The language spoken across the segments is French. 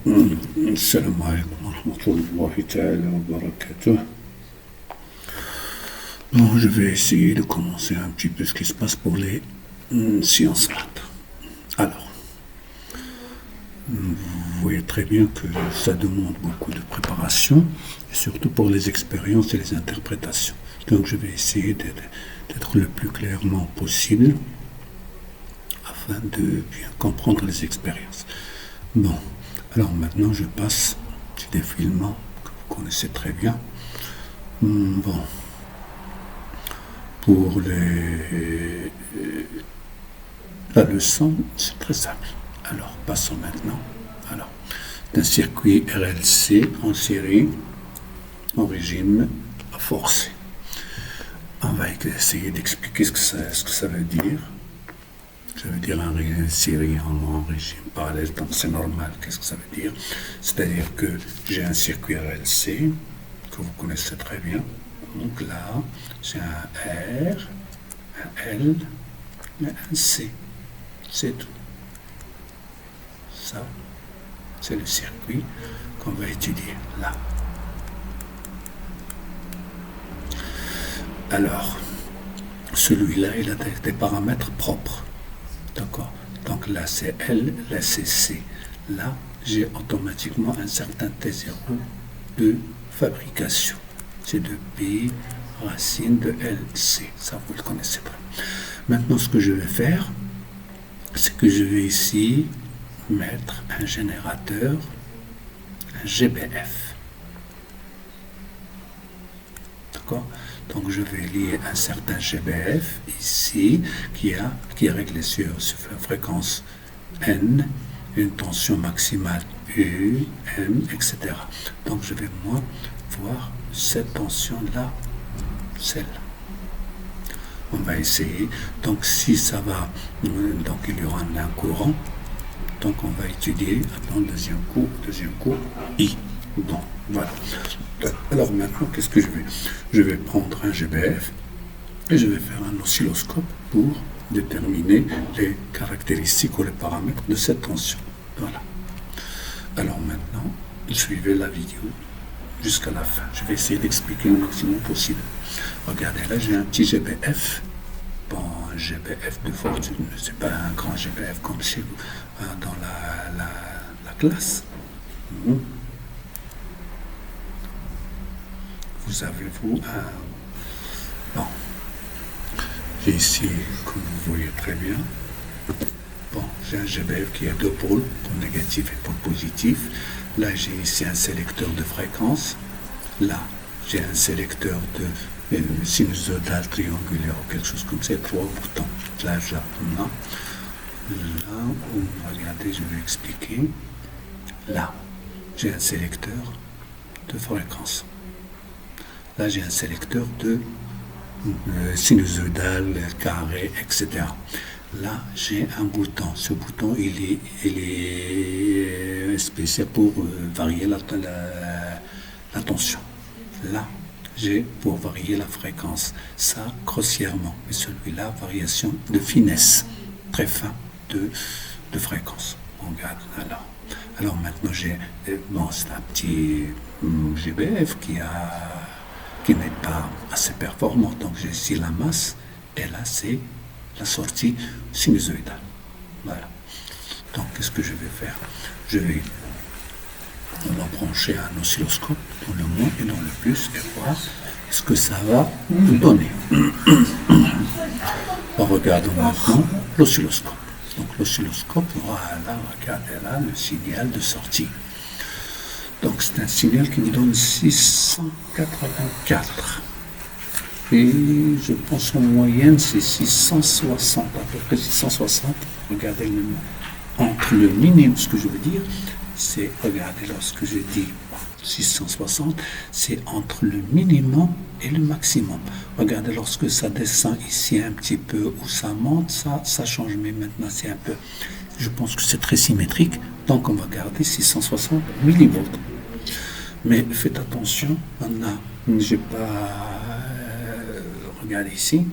السلام عليكم ورحمة الله تعالى وبركاته. Bon, je vais essayer de commencer un petit peu ce qui se passe pour les sciences maths. Alors, vous voyez très bien que ça demande beaucoup de préparation, et surtout pour les expériences et les interprétations. Donc, je vais essayer d'être le plus clairement possible afin de bien comprendre les expériences. Bon, alors maintenant je passe au défilement que vous connaissez très bien. Bon, pour la leçon, c'est très simple. Alors, passons maintenant. Alors, d'un circuit RLC en série, en régime forcé. On va essayer d'expliquer ce que ça veut dire. Ça veut dire une série en régime parallèle, donc c'est normal. Qu'est-ce que ça veut dire? C'est-à-dire que j'ai un circuit RLC, que vous connaissez très bien. Donc là, j'ai un R, un L et un C. C'est tout. Ça, c'est le circuit qu'on va étudier là. Alors, celui-là, il a des paramètres propres. D'accord. Donc là, c'est L, là, c'est C. Là, j'ai automatiquement un certain T0 de fabrication. C'est de P racine de LC. Ça, vous le connaissez pas. Maintenant, ce que je vais faire, c'est que je vais ici mettre un générateur, un GBF. D'accord. Donc je vais lier un certain GBF ici qui est réglé sur fréquence N, une tension maximale U, M, etc. Donc je vais moi voir cette tension-là, celle-là. On va essayer. Donc si ça va, donc il y aura un courant. Donc on va étudier, attends, deuxième coup, I. Bon, voilà. Alors maintenant, qu'est-ce que je vais? Je vais prendre un GBF et je vais faire un oscilloscope pour déterminer les caractéristiques ou les paramètres de cette tension. Voilà. Alors maintenant, suivez la vidéo jusqu'à la fin. Je vais essayer d'expliquer le maximum possible. Regardez, là j'ai un petit GBF. Bon, un GBF de fortune, c'est pas un grand GBF comme chez vous, dans la classe. Vous avez, bon, j'ai ici, comme vous voyez très bien, bon, j'ai un GBF qui a deux pôles, pôle négatif et pôle positif. Là, j'ai ici un sélecteur de fréquence. Là, j'ai un sélecteur de sinusoïdal triangulaire ou quelque chose comme ça, trois boutons. Là, regardez, je vais expliquer. Là, j'ai un sélecteur de fréquence. Là, j'ai un sélecteur de sinusoïdal, carré, etc. Là, j'ai un bouton. Ce bouton, il est spécial pour varier la tension. Là, j'ai pour varier la fréquence. Ça, grossièrement. Mais celui-là, variation de finesse. Très fin de fréquence. On regarde. Alors maintenant, j'ai... Bon, c'est un petit GBF qui n'est pas assez performant. Donc j'ai ici la masse et là c'est la sortie sinusoïdale. Voilà. Donc qu'est-ce que je vais faire? On va brancher un oscilloscope dans le moins et dans le plus et voir ce que ça va nous donner. On regarde maintenant l'oscilloscope. Donc l'oscilloscope, voilà, regardez là le signal de sortie. Donc c'est un signal qui nous donne 684. Et je pense en moyenne c'est 660, à peu près 660. Regardez entre le minimum, ce que je veux dire, c'est, regardez lorsque je dis 660, c'est entre le minimum et le maximum. Regardez lorsque ça descend ici un petit peu ou ça monte, ça change, mais maintenant c'est un peu, je pense que c'est très symétrique, donc on va garder 660 millivolts. Mais faites attention, j'ai pas, regardez ici,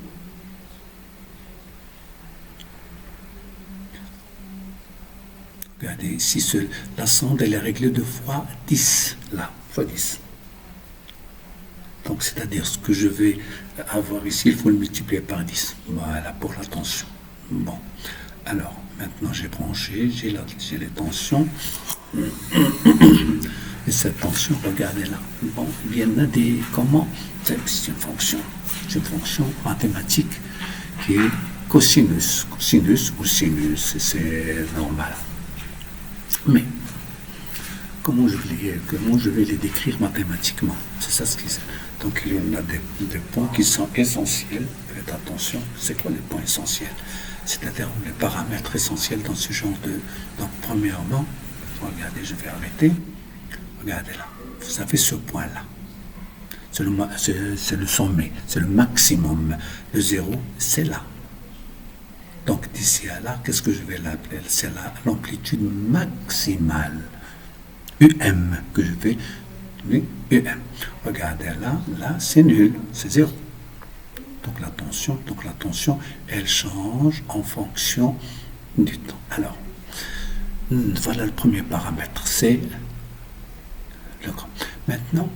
Regardez ici, la sonde elle est réglée de fois 10, là, fois 10. Donc c'est-à-dire ce que je vais avoir ici, il faut le multiplier par 10. Voilà, pour la tension. Bon, alors maintenant j'ai branché, j'ai les tensions. Et cette tension, regardez là. Bon, il y en a des. Comment? C'est une fonction mathématique qui est cosinus. Cosinus ou sinus, c'est normal. Mais, comment je vais les décrire mathématiquement? C'est ça ce qui est. Donc, il y en a des points qui sont essentiels. Faites attention, c'est quoi les points essentiels? C'est-à-dire les paramètres essentiels dans ce genre de. Donc, premièrement, regardez, je vais arrêter. Regardez là, vous avez ce point-là. C'est le sommet, c'est le maximum. Le zéro, c'est là. Donc d'ici à là, qu'est-ce que je vais l'appeler? C'est l'amplitude maximale. UM, que je vais. Oui, UM. Regardez là, c'est nul, c'est zéro. Donc la tension, elle change en fonction du temps. Alors, voilà le premier paramètre, c'est le grand. Maintenant,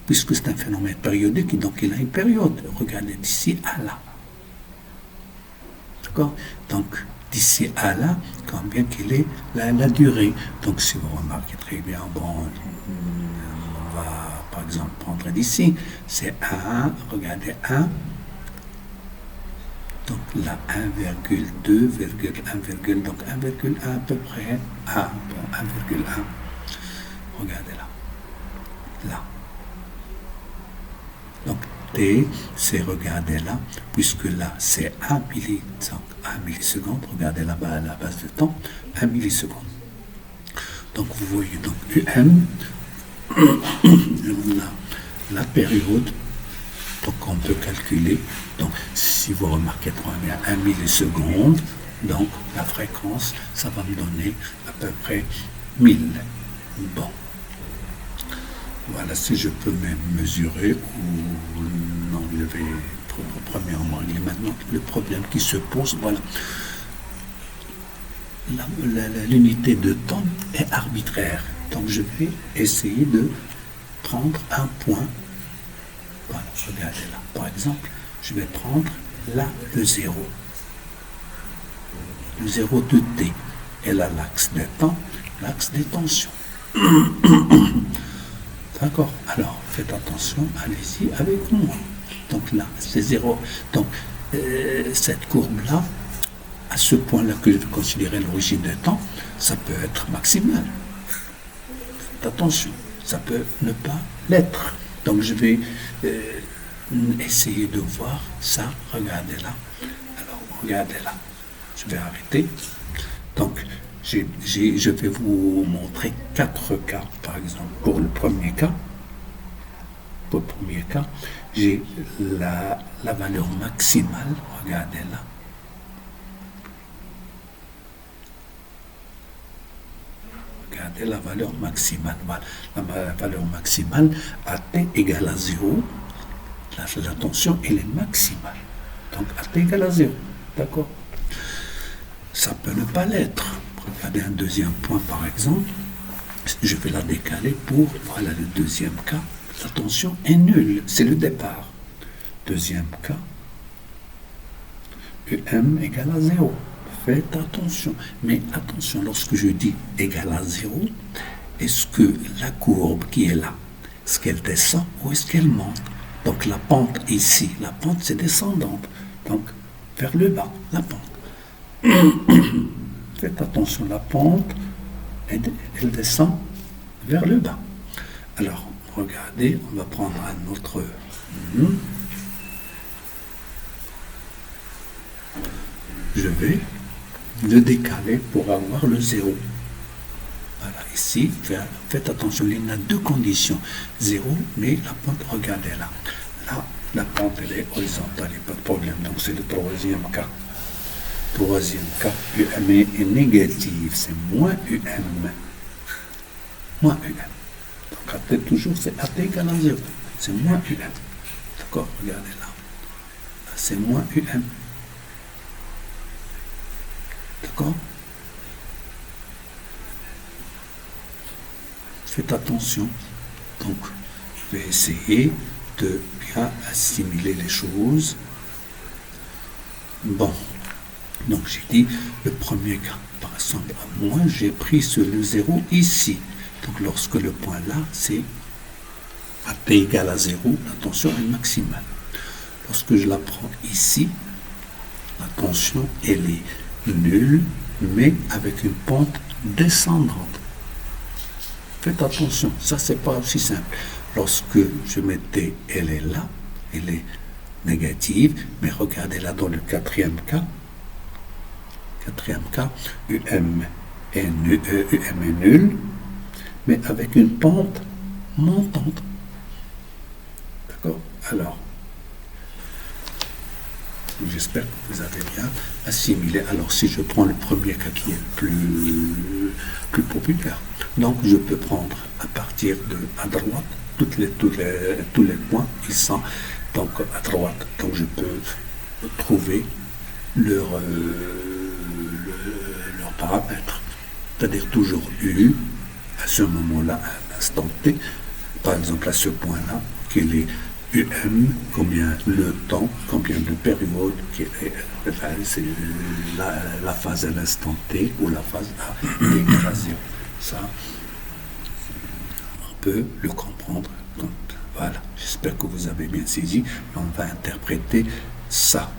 puisque c'est un phénomène périodique, donc il a une période. Regardez d'ici à là. D'accord? Donc, d'ici à là, combien qu'il est la durée. Donc, si vous remarquez très bien, bon, on va par exemple prendre d'ici, c'est 1, regardez 1. Donc là, 1,2, donc 1,1 à peu près. 1, bon, 1,1. Regardez là. Là. Donc T, c'est, regardez là, puisque là, c'est 1 milliseconde, regardez là-bas à la base de temps, 1 milliseconde. Donc vous voyez, donc UM, on a la période, donc on peut calculer, donc si vous remarquez très bien 1 milliseconde, donc la fréquence, ça va me donner à peu près 1000. Bon. Voilà, si je peux même mesurer ou non, je vais premièrement régler maintenant le problème qui se pose. Voilà. L'unité de temps est arbitraire. Donc je vais essayer de prendre un point. Voilà, regardez là. Par exemple, je vais prendre là le 0. Le 0 de t. Et là l'axe des temps, l'axe des tensions. D'accord? Alors, faites attention, allez-y avec moi. Donc là, c'est 0. Donc, cette courbe-là, à ce point-là que je vais considérer l'origine des temps, ça peut être maximal. Faites attention, ça peut ne pas l'être. Donc, je vais essayer de voir ça. Regardez là. Alors, regardez là. Je vais arrêter. Donc, je vais vous montrer 4 cas, par exemple. Pour le premier cas, j'ai la valeur maximale, regardez là. Regardez la valeur maximale. Voilà. La valeur maximale à t égale à 0, la tension, elle est maximale. Donc à t égale à 0. D'accord? Ça peut ne pas l'être. Regardez un deuxième point par exemple, je vais la décaler pour, voilà le deuxième cas, la tension est nulle, c'est le départ. Deuxième cas, UM égale à 0. Faites attention, mais attention, lorsque je dis égal à 0, est-ce que la courbe qui est là, est-ce qu'elle descend ou est-ce qu'elle monte? Donc la pente ici, la pente c'est descendante, donc vers le bas, la pente. Faites attention, la pente, elle descend vers le bas. Alors, regardez, on va prendre un autre. Je vais le décaler pour avoir le 0. Voilà, ici, faites attention, il y a deux conditions. 0, mais la pente, regardez là. Là, la pente, elle est horizontale, il n'y a pas de problème. Donc, c'est le troisième cas. Troisième cas, UM est négative, c'est moins UM. Moins UM. Donc, AT toujours, c'est AT égale à 0. C'est moins UM. D'accord, regardez là. Là c'est moins UM. D'accord? Faites attention. Donc, je vais essayer de bien assimiler les choses. Bon, donc j'ai dit le premier cas. Par exemple, moi, j'ai pris le 0 ici. Donc, lorsque le point là, c'est à t égale à 0, la tension est maximale. Lorsque je la prends ici, la tension, elle est nulle, mais avec une pente descendante. Faites attention, ça c'est pas aussi simple. Lorsque je mettais, elle est là, elle est négative, mais regardez là dans le quatrième cas, UM est nul, mais avec une pente montante. D'accord? Alors, j'espère que vous avez bien assimilé. Alors, si je prends le premier cas qui est le plus populaire, donc je peux prendre à partir de à droite tous les points qui sont donc à droite. Donc, je peux trouver leurs paramètres. C'est-à-dire toujours U, à ce moment-là, à un instant T, par exemple à ce point-là, qu'il est combien le temps, combien de périodes, c'est la phase à l'instant T ou la phase à l'égration. Ça, on peut le comprendre. Donc, voilà, j'espère que vous avez bien saisi. On va interpréter ça.